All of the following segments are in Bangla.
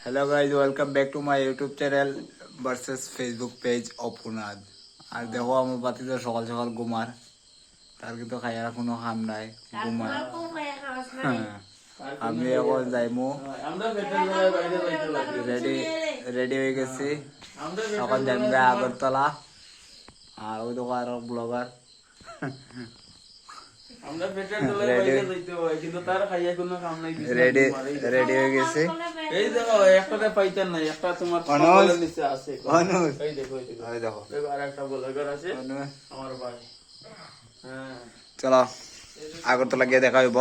Hello guys, welcome back to my YouTube channel versus Facebook page অপুনাদ। আর দেখো আমার বাতি তো সকাল সকাল ঘুমার, তার কিন্তু খাইয়ার কোনো কাম নাই, ঘুমায়। আমি এখন যাইমু, রেডি রেডি হয়ে গেছি, এখন যাইমু আগরতলা। আর ওই দেখো আর ব্লগার রেডি রেডি হয়ে গেছে। এই দেখো একটা পাইতেন না, একটা তোমার অনুজ নিচে আছে। অনুজ এই দেখো এই দেখো এই দেখো আর একটা ব্লগার আছে অনুজ। আমার ভাই। হ্যাঁ চলো আগরতলা গিয়ে দেখা হইব।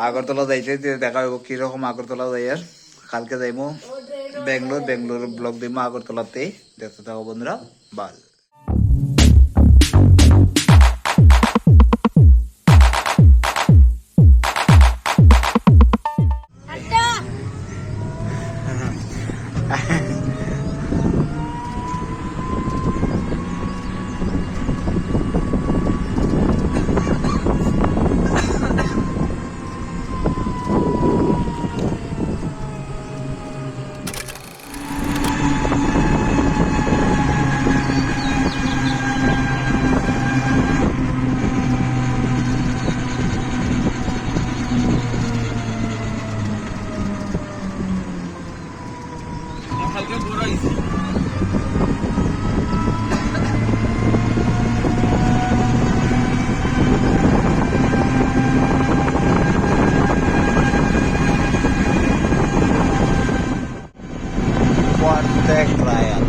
আগরতলা যাইতে দেখা হইব কিরকম আগরতলা যাই। আর কালকে যাইমু বেঙ্গলোর ব্লগ দিব আগরতলাতে, দেখতে থাকো বন্ধুরা। বাল কালকে বড় হইছে। প্রত্যেক রায়াল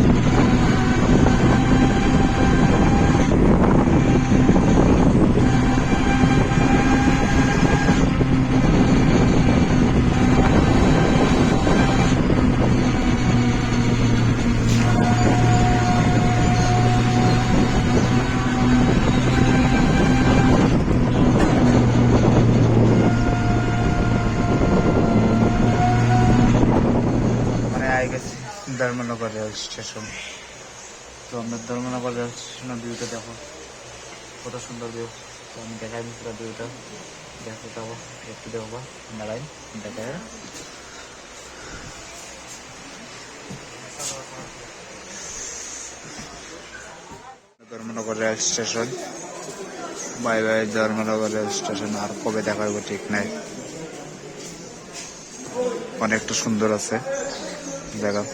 ধর্মনগর রেল স্টেশন। তো আমরা ধর্মনগর রেল স্টেশনের ভিউটা দেখো, কত সুন্দর ভিউ। তো আমি দেখাই পুরো ভিউটা, দেখতে থাকো, একটু দেখবো দাঁড়াই দেখাই। Dharmanagar rail station, bye bye Dharmanagar rail station. আর কবে দেখা হইব ঠিক নাই, অনেকটা সুন্দর আছে জায়গা।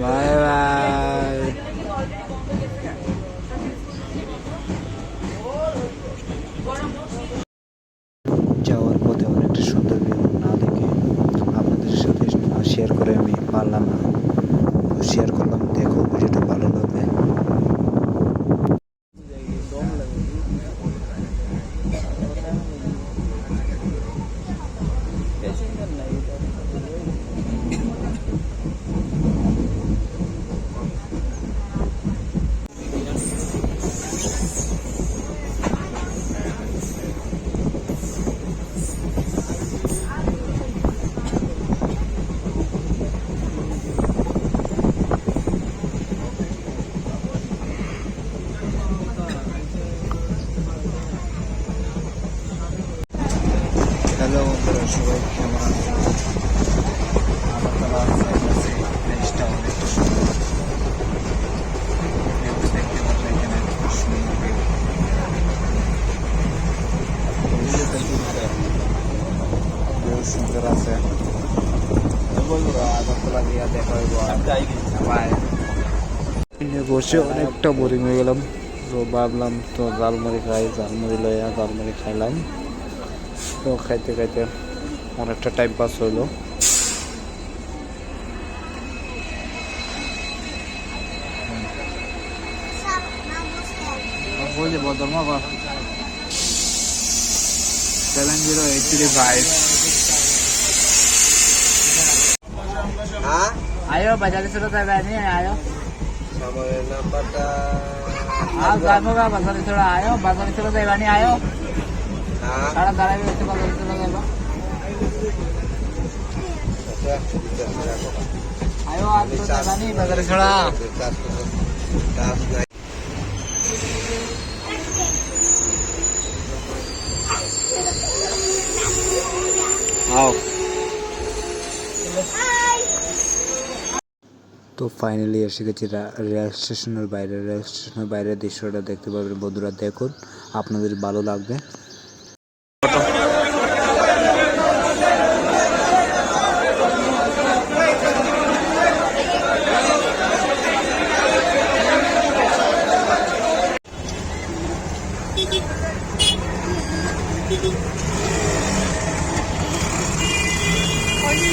Bye bye. যাওয়ার পথে অনেকটা সুন্দর ভিউ না দেখে আপনাদের সাথে শেয়ার করে আমি পারলাম না, শেয়ার করলাম। দেখো ভিডিওটা ভালো লাগবে। হ্যালো বন্ধুরা, সবাই কেমন আছেন? আগরতলা সাইপ্রাসে প্লেসটা অনেক সুন্দর। Views দেখতে পাচ্ছেন এখানে খুব সুন্দর view। View সুন্দর আছে। তো বন্ধুরা, আগরতলা গিয়ে দেখা হইব আর বাই। বসে অনেকটা বোরিং হয়ে গেলাম, তো ভাবলাম তো ঝালমুড়ি খাই, ঝালমুড়ি লইয়া ঝালমুড়ি খাইলাম। তো খাইতে খাইতে অনেকটা টাইম পাস হইলো। বলছে বদরমা 7085। आयो बाजार से तो नहीं आयो हमारे नंबरটা आप जानो का बाजार से थोड़ा आयो बाजार से तो नहीं आयो হ্যাঁ सारा दारा भी उसके बाजार से लगाएगा आयो आप तो नहीं बाजार से थोड़ा आओ। তো ফাইনালি এসে গেছি রেল স্টেশনের বাইরে দৃশ্যটা দেখতে পাবেন বন্ধুরা, দেখুন আপনাদের ভালো লাগবে।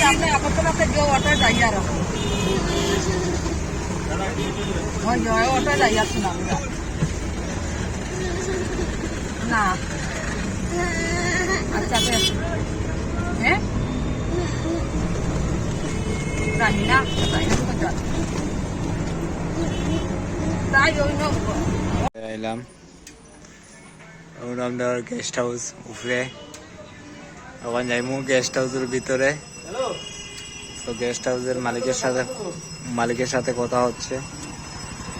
आपने আগরতলা से जो ऑटो जाइए रहा वही जो है ऑटो जाइए सुना ना अच्छा फिर हैं राहिना तो जा তাই ওই না এলাম আমরা গেস্ট হাউস উপরে, এখন যাইমু গেস্ট হাউসের ভিতরে। তো গেস্ট হাউসের মালিকের সাথে কথা হচ্ছে।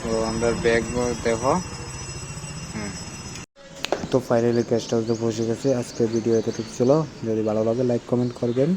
তো আমরা ব্যাগ দেখো। তো ফাইনালি গেস্ট হাউসে বসে গেছে। আজকের ভিডিও এতটুকু ছিল, যদি ভালো লাগে লাইক কমেন্ট করবেন।